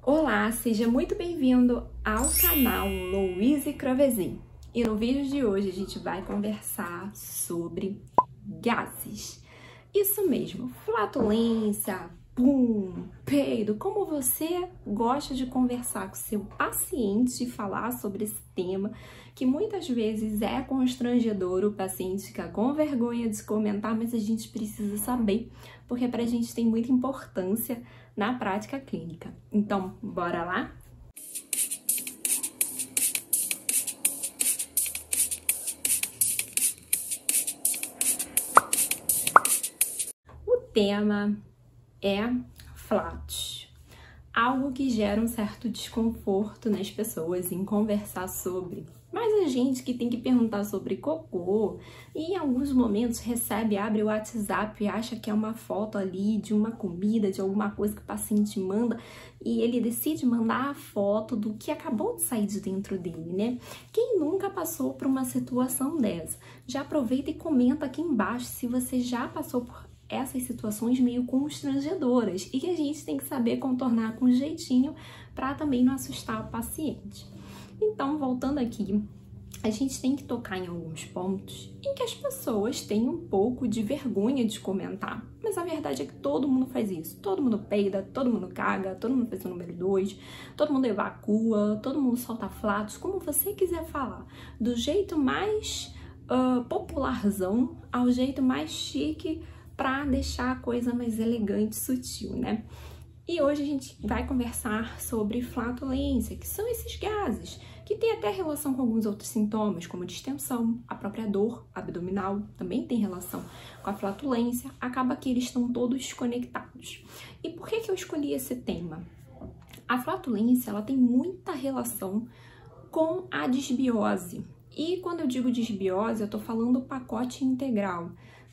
Olá, seja muito bem-vindo ao canal Louise Crovesi. E no vídeo de hoje a gente vai conversar sobre gases. Isso mesmo, flatulência, pum, peido, como você gosta de conversar com seu paciente e falar sobre esse tema, que muitas vezes é constrangedor, o paciente fica com vergonha de comentar, mas a gente precisa saber, porque pra gente tem muita importância na prática clínica. Então, bora lá? O tema é flatus, algo que gera um certo desconforto nas pessoas em conversar sobre. Mas a gente que tem que perguntar sobre cocô e em alguns momentos recebe, abre o WhatsApp e acha que é uma foto ali de uma comida, de alguma coisa que o paciente manda e ele decide mandar a foto do que acabou de sair de dentro dele, né? Quem nunca passou por uma situação dessa? Já aproveita e comenta aqui embaixo se você já passou por essas situações meio constrangedoras e que a gente tem que saber contornar com jeitinho para também não assustar o paciente. Então, voltando aqui, a gente tem que tocar em alguns pontos em que as pessoas têm um pouco de vergonha de comentar. Mas a verdade é que todo mundo faz isso. Todo mundo peida, todo mundo caga, todo mundo faz o número 2, todo mundo evacua, todo mundo solta flatos, como você quiser falar. Do jeito mais popularzão ao jeito mais chique para deixar a coisa mais elegante e sutil, né? E hoje a gente vai conversar sobre flatulência, que são esses gases, que tem até relação com alguns outros sintomas, como distensão, a própria dor abdominal também tem relação com a flatulência, acaba que eles estão todos conectados. E por que eu escolhi esse tema? A flatulência, ela tem muita relação com a disbiose. E quando eu digo disbiose, eu tô falando o pacote integral,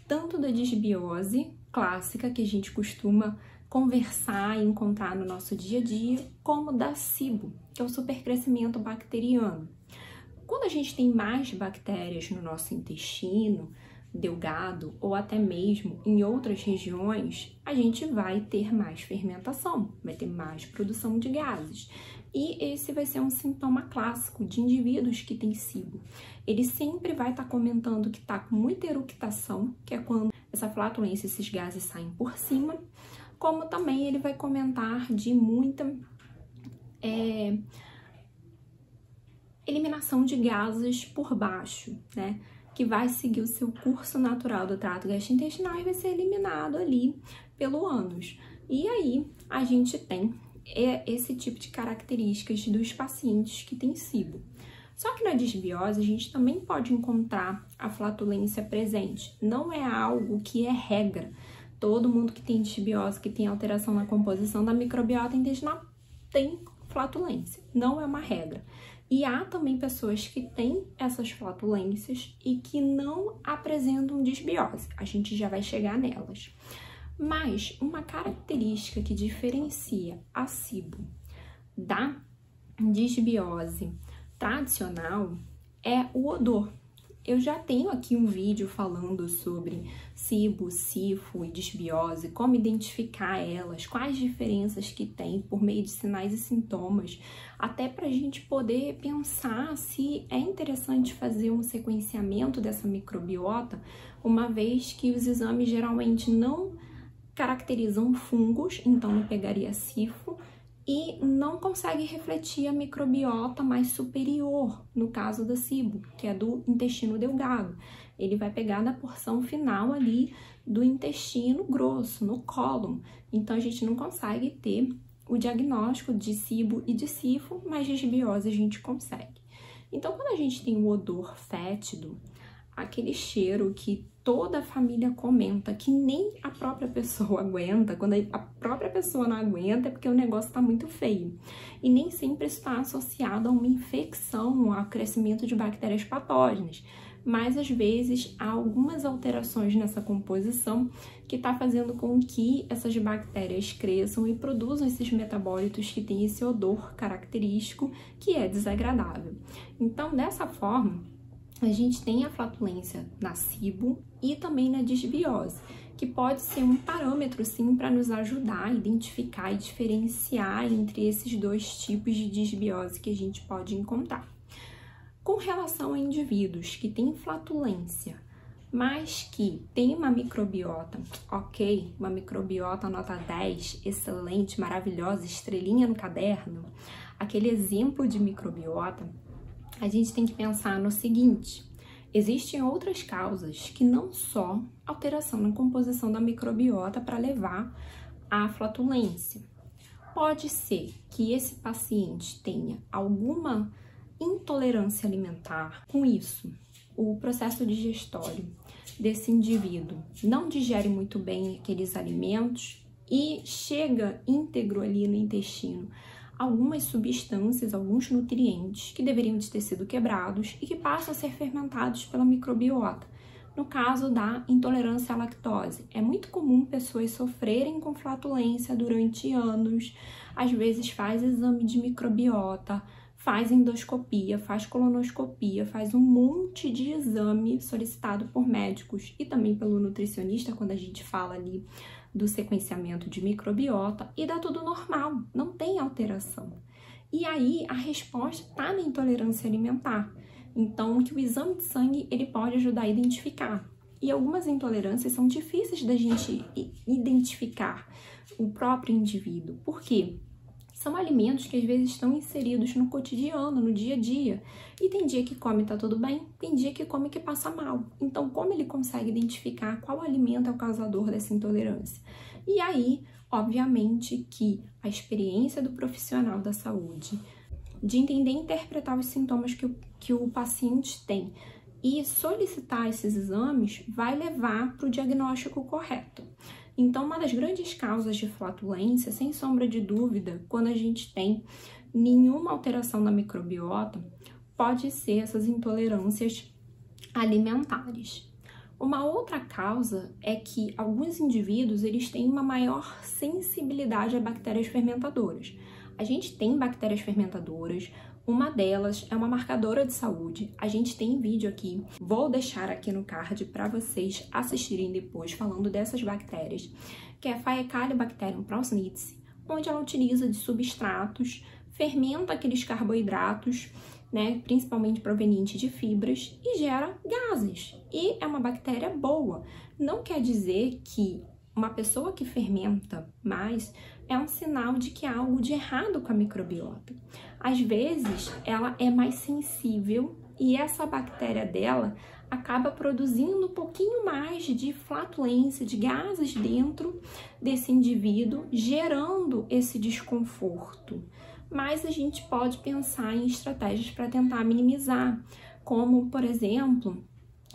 tanto da disbiose clássica, que a gente costuma conversar e encontrar no nosso dia a dia, como da SIBO, que é o supercrescimento bacteriano. Quando a gente tem mais bactérias no nosso intestino delgado ou até mesmo em outras regiões, a gente vai ter mais fermentação, vai ter mais produção de gases. E esse vai ser um sintoma clássico de indivíduos que têm SIBO. Ele sempre vai estar comentando que está com muita eructação, que é quando essa flatulência, esses gases saem por cima, como também ele vai comentar de muita eliminação de gases por baixo, né? Que vai seguir o seu curso natural do trato gastrointestinal e vai ser eliminado ali pelo ânus. E aí a gente tem esse tipo de características dos pacientes que têm SIBO. Só que na disbiose a gente também pode encontrar a flatulência presente. Não é algo que é regra. Todo mundo que tem disbiose, que tem alteração na composição da microbiota intestinal, tem flatulência. Não é uma regra. E há também pessoas que têm essas flatulências e que não apresentam disbiose. A gente já vai chegar nelas. Mas uma característica que diferencia a SIBO da disbiose tradicional é o odor. Eu já tenho aqui um vídeo falando sobre SIBO, SIFO e disbiose, como identificar elas, quais diferenças que tem por meio de sinais e sintomas, até para a gente poder pensar se é interessante fazer um sequenciamento dessa microbiota, uma vez que os exames geralmente não caracterizam fungos, então não pegaria SIFO, e não consegue refletir a microbiota mais superior, no caso da SIBO, que é do intestino delgado. Ele vai pegar da porção final ali do intestino grosso, no cólon. Então, a gente não consegue ter o diagnóstico de SIBO e de SIFO, mas de disbiose a gente consegue. Então, quando a gente tem o odor fétido, aquele cheiro que toda a família comenta, que nem a própria pessoa aguenta, quando a própria pessoa não aguenta é porque o negócio tá muito feio. E nem sempre está associado a uma infecção, ao crescimento de bactérias patógenas, mas às vezes há algumas alterações nessa composição que está fazendo com que essas bactérias cresçam e produzam esses metabólitos que têm esse odor característico que é desagradável. Então, dessa forma, a gente tem a flatulência na SIBO e também na disbiose, que pode ser um parâmetro, sim, para nos ajudar a identificar e diferenciar entre esses dois tipos de disbiose que a gente pode encontrar. Com relação a indivíduos que têm flatulência, mas que tem uma microbiota, ok, uma microbiota nota 10, excelente, maravilhosa, estrelinha no caderno, aquele exemplo de microbiota, a gente tem que pensar no seguinte: existem outras causas que não só alteração na composição da microbiota para levar à flatulência. Pode ser que esse paciente tenha alguma intolerância alimentar, com isso, o processo digestório desse indivíduo não digere muito bem aqueles alimentos e chega íntegro ali no intestino algumas substâncias, alguns nutrientes que deveriam ter sido quebrados e que passam a ser fermentados pela microbiota. No caso da intolerância à lactose, é muito comum pessoas sofrerem com flatulência durante anos, às vezes faz exame de microbiota, faz endoscopia, faz colonoscopia, faz um monte de exame solicitado por médicos e também pelo nutricionista quando a gente fala ali do sequenciamento de microbiota e dá tudo normal, não tem alteração. E aí a resposta está na intolerância alimentar. Então, que o exame de sangue ele pode ajudar a identificar. E algumas intolerâncias são difíceis da gente identificar o próprio indivíduo. Por quê? São alimentos que às vezes estão inseridos no cotidiano, no dia a dia. E tem dia que come e tá tudo bem, tem dia que come que passa mal. Então, como ele consegue identificar qual alimento é o causador dessa intolerância? E aí, obviamente, que a experiência do profissional da saúde, de entender e interpretar os sintomas que o paciente tem e solicitar esses exames, vai levar para o diagnóstico correto. Então, uma das grandes causas de flatulência, sem sombra de dúvida, quando a gente tem nenhuma alteração na microbiota, pode ser essas intolerâncias alimentares. Uma outra causa é que alguns indivíduos eles têm uma maior sensibilidade a bactérias fermentadoras. A gente tem bactérias fermentadoras, uma delas é uma marcadora de saúde. A gente tem vídeo aqui, vou deixar aqui no card para vocês assistirem depois falando dessas bactérias, que é a Faecalibacterium prausnitzii, onde ela utiliza de substratos, fermenta aqueles carboidratos, né, principalmente provenientes de fibras, e gera gases. E é uma bactéria boa. Não quer dizer que uma pessoa que fermenta mais é um sinal de que há algo de errado com a microbiota. Às vezes, ela é mais sensível e essa bactéria dela acaba produzindo um pouquinho mais de flatulência, de gases dentro desse indivíduo, gerando esse desconforto. Mas a gente pode pensar em estratégias para tentar minimizar, como, por exemplo,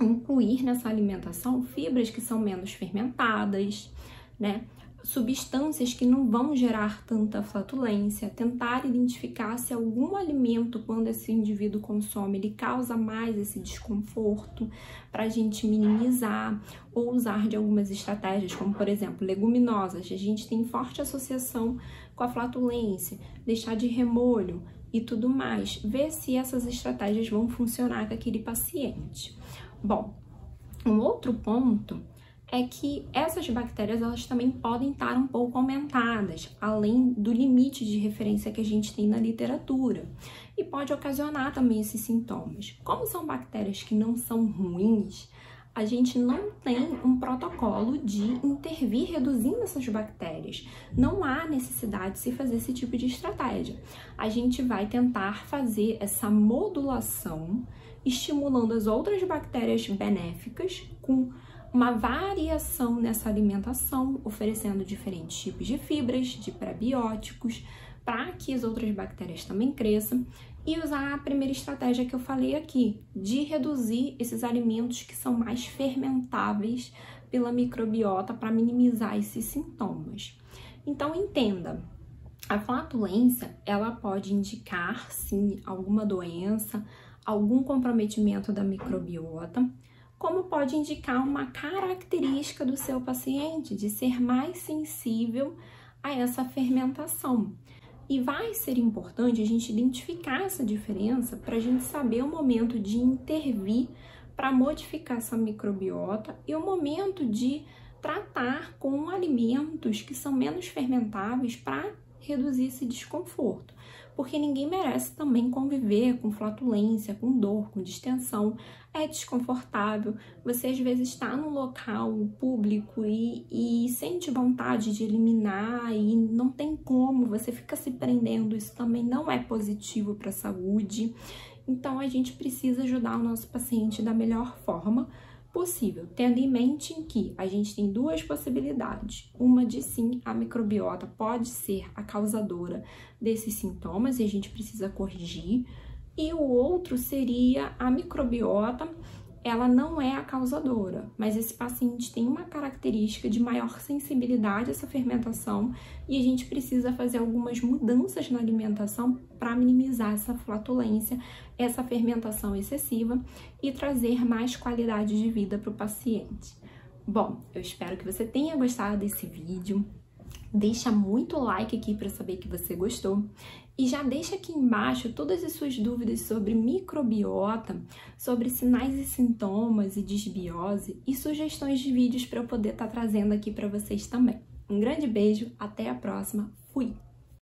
incluir nessa alimentação fibras que são menos fermentadas, né? Substâncias que não vão gerar tanta flatulência, tentar identificar se algum alimento, quando esse indivíduo consome, ele causa mais esse desconforto, para a gente minimizar, ou usar de algumas estratégias, como por exemplo, leguminosas, a gente tem forte associação com a flatulência, deixar de remolho e tudo mais, ver se essas estratégias vão funcionar com aquele paciente. Bom, um outro ponto é que essas bactérias elas também podem estar um pouco aumentadas, além do limite de referência que a gente tem na literatura, e pode ocasionar também esses sintomas. Como são bactérias que não são ruins, a gente não tem um protocolo de intervir reduzindo essas bactérias. Não há necessidade de se fazer esse tipo de estratégia. A gente vai tentar fazer essa modulação, estimulando as outras bactérias benéficas com uma variação nessa alimentação, oferecendo diferentes tipos de fibras, de prebióticos, para que as outras bactérias também cresçam, e usar a primeira estratégia que eu falei aqui, de reduzir esses alimentos que são mais fermentáveis pela microbiota para minimizar esses sintomas. Então, entenda, a flatulência, ela pode indicar, sim, alguma doença, algum comprometimento da microbiota, como pode indicar uma característica do seu paciente de ser mais sensível a essa fermentação. E vai ser importante a gente identificar essa diferença para a gente saber o momento de intervir para modificar essa microbiota e o momento de tratar com alimentos que são menos fermentáveis para reduzir esse desconforto, porque ninguém merece também conviver com flatulência, com dor, com distensão. É desconfortável, você às vezes está num local público e sente vontade de eliminar e não tem como, você fica se prendendo, isso também não é positivo para a saúde. Então a gente precisa ajudar o nosso paciente da melhor forma possível, tendo em mente que a gente tem duas possibilidades. Uma de sim, a microbiota pode ser a causadora desses sintomas e a gente precisa corrigir. E o outro seria a microbiota, ela não é a causadora, mas esse paciente tem uma característica de maior sensibilidade a essa fermentação e a gente precisa fazer algumas mudanças na alimentação para minimizar essa flatulência, essa fermentação excessiva e trazer mais qualidade de vida para o paciente. Bom, eu espero que você tenha gostado desse vídeo. Deixa muito like aqui para saber que você gostou. E já deixa aqui embaixo todas as suas dúvidas sobre microbiota, sobre sinais e sintomas e disbiose e sugestões de vídeos para eu poder estar trazendo aqui para vocês também. Um grande beijo, até a próxima, fui!